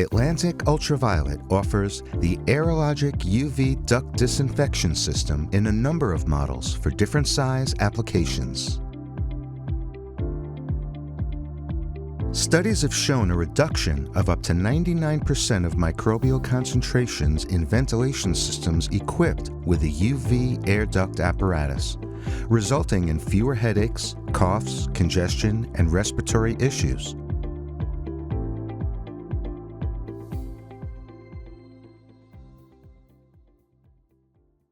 Atlantic Ultraviolet offers the AeroLogic UV Duct Disinfection System in a number of models for different size applications. Studies have shown a reduction of up to 99% of microbial concentrations in ventilation systems equipped with a UV air duct apparatus, resulting in fewer headaches, coughs, congestion, and respiratory issues.